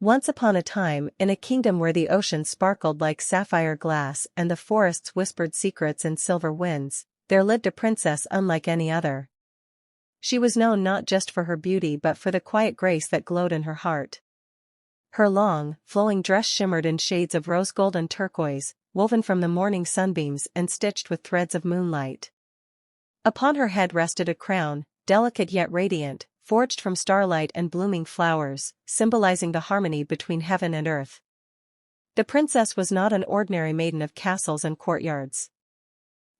Once upon a time, in a kingdom where the ocean sparkled like sapphire glass and the forests whispered secrets in silver winds, there lived a princess unlike any other. She was known not just for her beauty but for the quiet grace that glowed in her heart. Her long, flowing dress shimmered in shades of rose gold and turquoise, woven from the morning sunbeams and stitched with threads of moonlight. Upon her head rested a crown, delicate yet radiant, forged from starlight and blooming flowers, symbolizing the harmony between heaven and earth. The princess was not an ordinary maiden of castles and courtyards.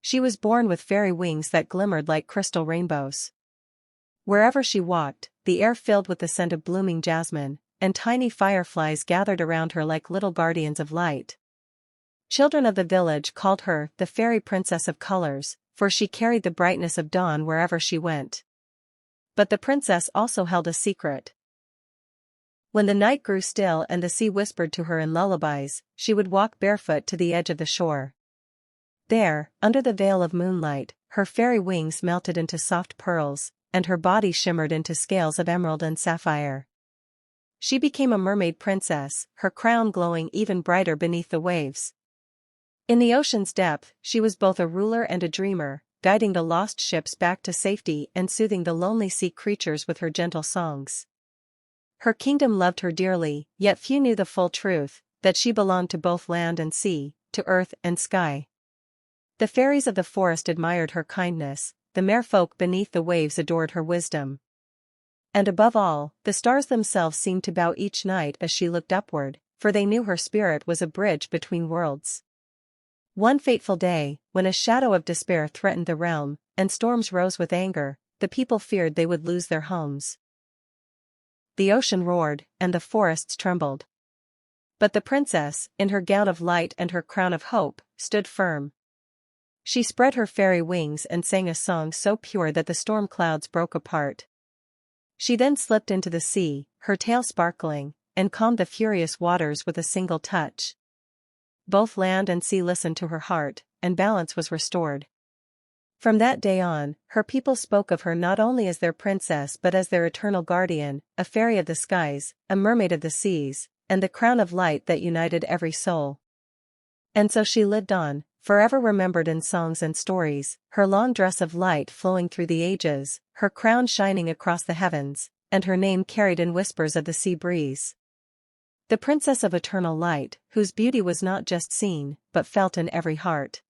She was born with fairy wings that glimmered like crystal rainbows. Wherever she walked, the air filled with the scent of blooming jasmine, and tiny fireflies gathered around her like little guardians of light. Children of the village called her the fairy princess of colors, for she carried the brightness of dawn wherever she went. But the princess also held a secret. When the night grew still and the sea whispered to her in lullabies, she would walk barefoot to the edge of the shore. There, under the veil of moonlight, her fairy wings melted into soft pearls, and her body shimmered into scales of emerald and sapphire. She became a mermaid princess, her crown glowing even brighter beneath the waves. In the ocean's depth, she was both a ruler and a dreamer, guiding the lost ships back to safety and soothing the lonely sea creatures with her gentle songs. Her kingdom loved her dearly, yet few knew the full truth, that she belonged to both land and sea, to earth and sky. The fairies of the forest admired her kindness, the merfolk beneath the waves adored her wisdom. And above all, the stars themselves seemed to bow each night as she looked upward, for they knew her spirit was a bridge between worlds. One fateful day, when a shadow of despair threatened the realm, and storms rose with anger, the people feared they would lose their homes. The ocean roared, and the forests trembled. But the princess, in her gown of light and her crown of hope, stood firm. She spread her fairy wings and sang a song so pure that the storm clouds broke apart. She then slipped into the sea, her tail sparkling, and calmed the furious waters with a single touch. Both land and sea listened to her heart, and balance was restored. From that day on, her people spoke of her not only as their princess but as their eternal guardian, a fairy of the skies, a mermaid of the seas, and the crown of light that united every soul. And so she lived on, forever remembered in songs and stories, her long dress of light flowing through the ages, her crown shining across the heavens, and her name carried in whispers of the sea breeze. The princess of eternal light, whose beauty was not just seen, but felt in every heart.